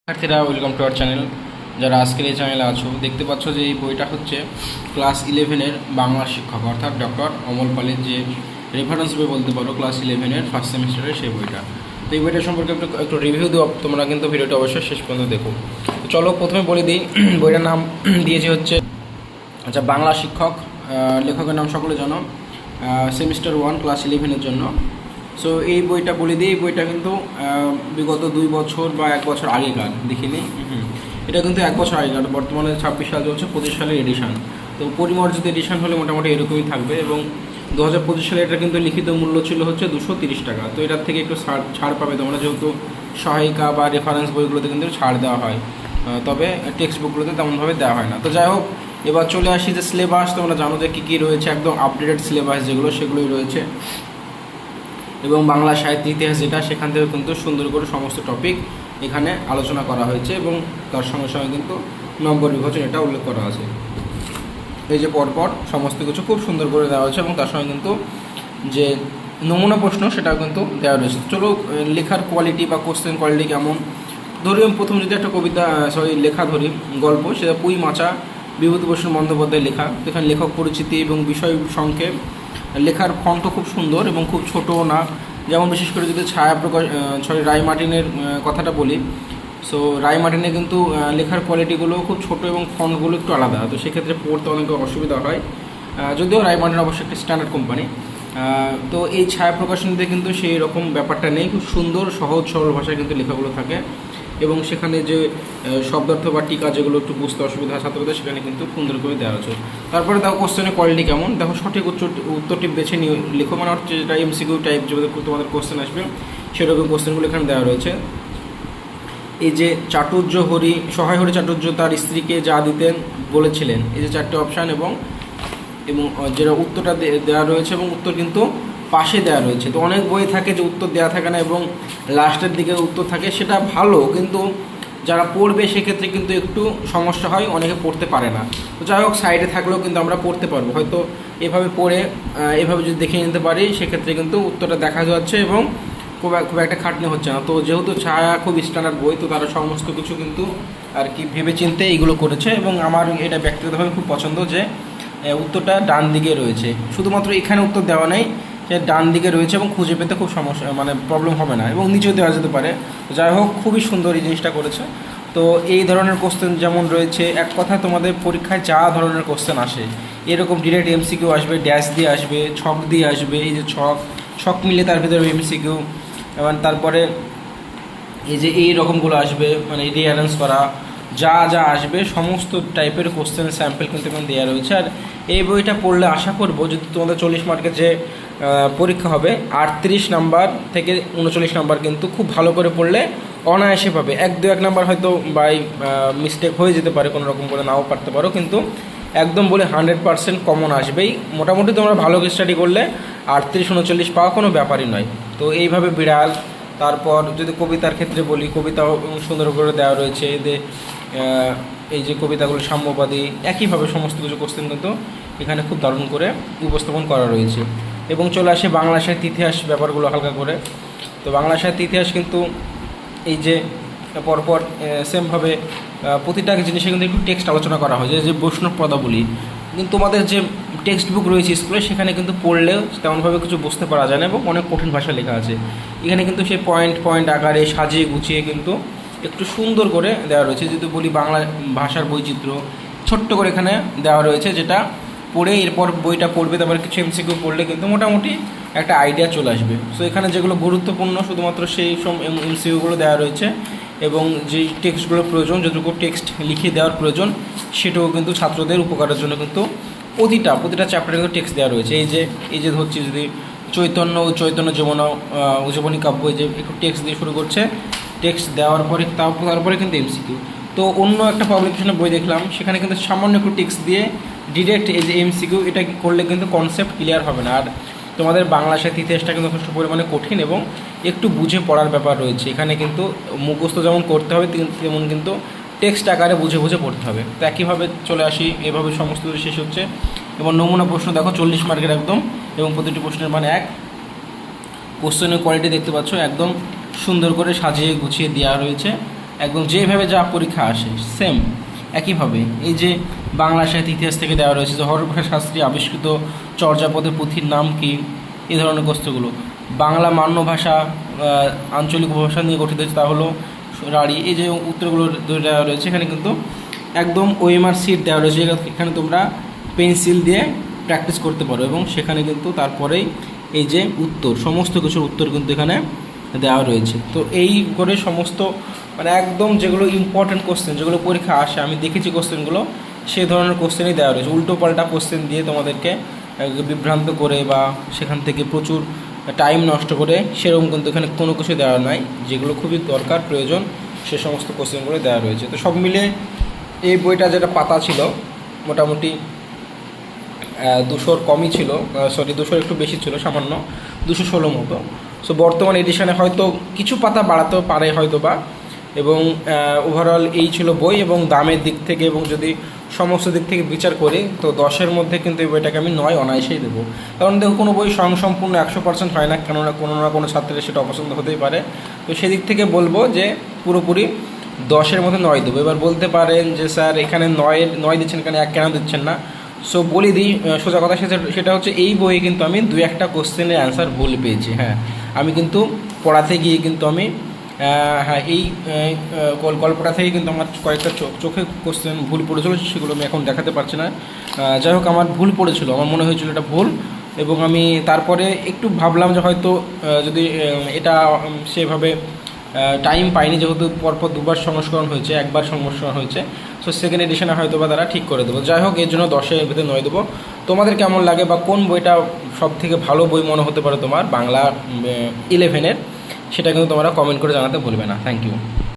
শিক্ষার্থীরা welcome to our channel. যারা আজকের এই চ্যানেলে আছো দেখতে পাচ্ছ যে এই বইটা হচ্ছে ক্লাস 11-এর বাংলা শিক্ষক অর্থাৎ ডক্টর অমল পালের যে রেফারেন্স বই বলতে পারো ক্লাস 11-এর ফার্স্ট সেমিস্টারের সেই বইটা। তো এই বইটা সম্পর্কে একটু রিভিউ দেবো, তোমরা কিন্তু ভিডিওটা অবশ্যই শেষ পর্যন্ত দেখো। তো চলো প্রথমে বলে দিই, বইটার নাম দিয়েছে হচ্ছে বাংলা শিক্ষক। লেখকের নাম সকলে জানো, সেমিস্টার 1 ক্লাস 11-এর জন্য। সো এই বইটা বলে দিই, এই বইটা কিন্তু বিগত 2 বছর বা 1 বছর আগেকার, দেখিনি। এটা কিন্তু 1 বছর আগেকার, বর্তমানে 26 সাল চলছে, 25 সালের এডিশন। তো পরিমার্জিত এডিশন হলে মোটামুটি এরকমই থাকবে। এবং 2025 সালে এটা কিন্তু লিখিত মূল্য ছিল হচ্ছে 230 টাকা। তো এটার থেকে একটু ছাড় পাবে তোমরা, যেহেতু সহায়িকা বা রেফারেন্স বইগুলোতে কিন্তু ছাড় দেওয়া হয়, তবে টেক্সট বুকগুলোতে তেমনভাবে দেওয়া হয় না। তো যাই হোক, এবার চলে আসি যে সিলেবাস। তোমরা জানো যে কী কী রয়েছে, একদম আপডেটেড সিলেবাস যেগুলো সেগুলোই রয়েছে। এবং বাংলা সাহিত্য ইতিহাস যেটা, সেখান থেকে কিন্তু সুন্দর করে সমস্ত টপিক এখানে আলোচনা করা হয়েছে এবং তার সঙ্গে সঙ্গে কিন্তু নম্বর বিভাজন এটা উল্লেখ করা আছে। এই যে পরপর সমস্ত কিছু খুব সুন্দর করে দেওয়া হয়েছে এবং তার সঙ্গে কিন্তু যে নমুনা প্রশ্ন সেটাও কিন্তু দেওয়া রয়েছে। চলো লেখার কোয়ালিটি বা কোশ্চেন কোয়ালিটি কেমন ধরি। প্রথম যদি একটা কবিতা লেখা ধরি, গল্প, সেটা পুঁই মাচা বিভূতিভূষণ বন্দ্যোপাধ্যায় লেখা। এখানে লেখক পরিচিতি এবং বিষয় সংক্ষেপ, লেখার ফন্ট খুব সুন্দর এবং খুব ছোটও না। যেমন বিশেষ করে যদি রায় মার্টিনের কথাটা বলি, সো রায় মার্টিনে কিন্তু লেখার কোয়ালিটিগুলো খুব ছোট এবং ফন্টগুলো একটু আলাদা, তো সেক্ষেত্রে পড়তে অনেক অসুবিধা হয়। যদিও রায় মার্টিন অবশ্যই একটি স্ট্যান্ডার্ড কোম্পানি। তো এই ছায়া প্রকাশনীতে কিন্তু সেই রকম ব্যাপারটা নেই, খুব সুন্দর সহজ সরল ভাষায় কিন্তু লেখাগুলো থাকে এবং সেখানে যে শব্দার্থ বা টিকা যেগুলো একটু বুঝতে অসুবিধা হয় ছাত্রদের, সেখানে কিন্তু সুন্দর করে দেওয়া আছে। তারপরে দেখো কোশ্চেনের কোয়ালিটি কেমন, দেখো সঠিক উত্তরটি বেছে নিয়ে লেখো, মানে হচ্ছে যেটা এমসিকিউ টাইপ যেভাবে তোমাদের কোশ্চেন আসবে সেরকম কোশ্চেনগুলো এখানে দেওয়া রয়েছে। এই যে সহায় হরি চাটুর্য তার স্ত্রীকে যা দিতেন বলেছিলেন, এই যে 4টে অপশান এবং যেটা উত্তরটা দেওয়া রয়েছে এবং উত্তর কিন্তু পাশে দেওয়া রয়েছে। তো অনেক বই থাকে যে উত্তর দেওয়া থাকে না এবং লাস্টের দিকে উত্তর থাকে, সেটা ভালো, কিন্তু যারা পড়বে সেক্ষেত্রে কিন্তু একটু সমস্যা হয়, অনেকে পড়তে পারে না। তো যাই হোক, সাইডে থাকলেও কিন্তু আমরা পড়তে পারবো, হয়তো এভাবে পড়ে এভাবে যদি দেখে নিতে পারি সেক্ষেত্রে কিন্তু উত্তরটা দেখা যাচ্ছে এবং খুব একটা খাটনি হচ্ছে না। তো যেহেতু ছায়া খুব স্ট্যান্ডার্ড বই, তো তারা সমস্ত কিছু কিন্তু আর কি ভেবে চিন্তে এইগুলো করেছে এবং আমার এটা ব্যক্তিগতভাবে খুব পছন্দ যে উত্তরটা ডান দিকে রয়েছে। শুধুমাত্র এখানে উত্তর দেওয়া নেই, সে ডান দিকে রয়েছে এবং খুঁজে পেতে খুব সমস্যা, মানে প্রবলেম হবে না, এবং নিচেও দেওয়া যেতে পারে। যাই হোক, খুবই সুন্দর এই জিনিসটা করেছে। তো এই ধরনের কোশ্চেন যেমন রয়েছে, এক কথা তোমাদের পরীক্ষায় যা ধরনের কোশ্চেন আসে এরকম ডিরেক্ট এমসিকিউ আসবে, ড্যাশ দিয়ে আসবে, ছক দিয়ে আসবে, এই যে ছক মিলে তার ভিতরে এমসিকিউ, এবং তারপরে এই যে এই রকমগুলো আসবে, মানে রিঅ্যারেঞ্জ করা, যা যা আসবে সমস্ত টাইপের কোশ্চেন স্যাম্পল কিন্তু এখানে দেওয়া রয়েছে। আর এই বইটা পড়লে আশা করবো যদি তোমাদের 40 মার্কের যে পরীক্ষা হবে, 38 নাম্বার থেকে 39 নাম্বার কিন্তু খুব ভালো করে পড়লে অনায়াসে পাবে। 1-2 নাম্বার হয়তো বাই মিস্টেক হয়ে যেতে পারে, কোনো রকম করে নাও পারতে পারো, কিন্তু একদম বলে 100% কমন আসবেই। মোটামুটি তোমরা ভালো স্টাডি করলে 38-39 পাওয়া কোনো ব্যাপারই নয়। তো এইভাবে বিড়াল। তারপর যদি কবিতার ক্ষেত্রে বলি, কবিতাও সুন্দর করে দেওয়া রয়েছে, এই যে কবিতাগুলো সাম্যবাদী, একইভাবে সমস্ত কিছু কোশ্চেন কিন্তু এখানে খুব দারুণ করে উপস্থাপন করা রয়েছে। এবং চলে আসে বাংলা সাহিত্য ইতিহাস ব্যাপারগুলো হালকা করে। তো বাংলা সাহিত্য ইতিহাস কিন্তু এই যে পরপর সেমভাবে প্রতিটা জিনিসে কিন্তু একটু টেক্সট আলোচনা করা হয়, যে বৈষ্ণব পদাবলী। কিন্তু তোমাদের যে টেক্সট বুক রয়েছে স্কুলে, সেখানে কিন্তু পড়লেও তেমনভাবে কিছু বুঝতে পারা যায় না এবং অনেক কঠিন ভাষা লেখা আছে। এখানে কিন্তু সেই পয়েন্ট আকারে সাজিয়ে গুছিয়ে কিন্তু একটু সুন্দর করে দেওয়া রয়েছে। যদি বলি বাংলা ভাষার বৈচিত্র্য, ছোট্ট করে এখানে দেওয়া রয়েছে, যেটা পড়ে এরপর বইটা পড়বে, তারপর কিছু এমসিকিউ পড়লে কিন্তু মোটামুটি একটা আইডিয়া চলে আসবে। সো এখানে যেগুলো গুরুত্বপূর্ণ শুধুমাত্র সেই সব এমসিকিউগুলো দেওয়া রয়েছে এবং যেই টেক্সটগুলো প্রয়োজন, যতটুকু টেক্সট লিখে দেওয়ার প্রয়োজন, সেটাও কিন্তু ছাত্রদের উপকারের জন্য কিন্তু প্রতিটা চ্যাপ্টারে কিন্তু টেক্সট দেওয়া রয়েছে। এই যে ধরছি যদি চৈতন্য জীবনী কাব্য, যে একটু টেক্সট দিয়ে শুরু করছে, টেক্সট দেওয়ার পরে তারপরে কিন্তু এমসিকিউ। তো অন্য একটা পাবলিকেশনের বই দেখলাম, সেখানে কিন্তু সামান্য একটু টেক্সট দিয়ে ডিরেক্ট এই যে এমসিকিউ, এটা করলে কিন্তু কনসেপ্ট ক্লিয়ার হবে না। আর তোমাদের বাংলা সাহিত্য ইতিহাসটা কিন্তু যথেষ্ট পরিমাণে কঠিন এবং একটু বুঝে পড়ার ব্যাপার রয়েছে। এখানে কিন্তু মুখস্থ যেমন করতে হবে, তেমন কিন্তু টেক্সট আকারে বুঝে পড়তে হবে। তো একইভাবে চলে আসি, এভাবে সমস্ত কিছু শেষ হচ্ছে। এবং নমুনা প্রশ্ন দেখো 40 মার্কের একদম, এবং প্রতিটি প্রশ্নের মানে 1। কোশ্চেনের কোয়ালিটি দেখতে পাচ্ছ, একদম সুন্দর করে সাজিয়ে গুছিয়ে দেওয়া রয়েছে। একদম যেভাবে যা পরীক্ষা আসে সেম একইভাবে। এই যে বাংলা সাহিত্য ইতিহাস থেকে দেওয়া রয়েছে যে হরপ্রসাদ শাস্ত্রী আবিষ্কৃত চর্যাপদের পুঁথির নাম কি, এই ধরনের প্রশ্নগুলো। বাংলা মান্য ভাষা আঞ্চলিক উপভাষা নিয়ে গঠিত হয়েছে, তা হলো রাঢ়ী। এই যে উত্তরগুলো দেওয়া রয়েছে এখানে কিন্তু একদম ওএমআর সিট দেওয়া রয়েছে, এখানে তোমরা পেন্সিল দিয়ে প্র্যাকটিস করতে পারো এবং সেখানে কিন্তু তারপরেই এই যে উত্তর, সমস্ত কিছুর উত্তর কিন্তু এখানে দেওয়া রয়েছে। তো এই করে সমস্ত মানে একদম যেগুলো ইম্পর্ট্যান্ট কোশ্চেন, যেগুলো পরীক্ষা আসে, আমি দেখেছি কোশ্চেনগুলো, সেই ধরনের কোশ্চেনই দেওয়া রয়েছে। উল্টো পাল্টা কোশ্চেন দিয়ে তোমাদেরকে বিভ্রান্ত করে বা সেখান থেকে প্রচুর টাইম নষ্ট করে সেরকম কিন্তু এখানে কোনো কিছু দেওয়া নাই। যেগুলো খুবই দরকার প্রয়োজন সে সমস্ত কোশ্চেনগুলো দেওয়া রয়েছে। তো সব মিলে এই বইটা যেটা পাতা ছিল মোটামুটি 200-র কমই ছিল, 200-র একটু বেশি ছিল, সামান্য 216 মতো। সো বর্তমান এডিশনে হয়তো কিছু পাতা বাড়াতেও পারে হয়তো বা, এবং ওভারঅল এই ছিল বই। এবং দামের দিক থেকে এবং যদি সমস্ত দিক থেকে বিচার করি তো 10-এর মধ্যে কিন্তু এই বইটাকে আমি 9 অনায়াসেই দেবো। কারণ দেখো কোনো বই স্বয়ংসম্পূর্ণ 100% হয় না, কেননা কোনো না কোনো ছাত্রের সেটা অপছন্দ হতেই পারে। তো সেদিক থেকে বলবো যে পুরোপুরি 10-এর মধ্যে 9 দেবো। এবার বলতে পারেন যে স্যার এখানে 9 দিচ্ছেন, এখানে 1 কেন দিচ্ছেন না? সো বলে দিই সোজা কথা, সেটা হচ্ছে এই বইয়ে কিন্তু আমি 2-1টা কোশ্চেনের অ্যান্সার ভুল পেয়েছি। হ্যাঁ, আমি কিন্তু পড়াতে গিয়ে কিন্তু আমি হ্যাঁ এই গল্পটা থেকে কিন্তু আমার কয়েকটা চোখে কোশ্চেন ভুল পড়েছিল, সেগুলো আমি এখন দেখাতে পারছি না। যাই হোক, আমার ভুল পড়েছিল, আমার মনে হয়েছিল এটা ভুল, এবং আমি তারপরে একটু ভাবলাম যে হয়তো যদি এটা সেভাবে টাইম পাইনি, যেহেতু পরপর 2বার সংস্করণ হয়েছে, 1বার সংস্করণ হয়েছে, সো সেকেন্ড এডিশনে হয়তো বা তারা ঠিক করে দেবো। যাই হোক, এর জন্য 10-এর ভিতরে 9 দেবো। তোমাদের কেমন লাগে বা কোন বইটা সব থেকে ভালো বই মনে হতে পারে তোমার বাংলা 11-এর, সেটা কিন্তু তোমরা কমেন্ট করে জানাতে ভুলবে না। Thank you.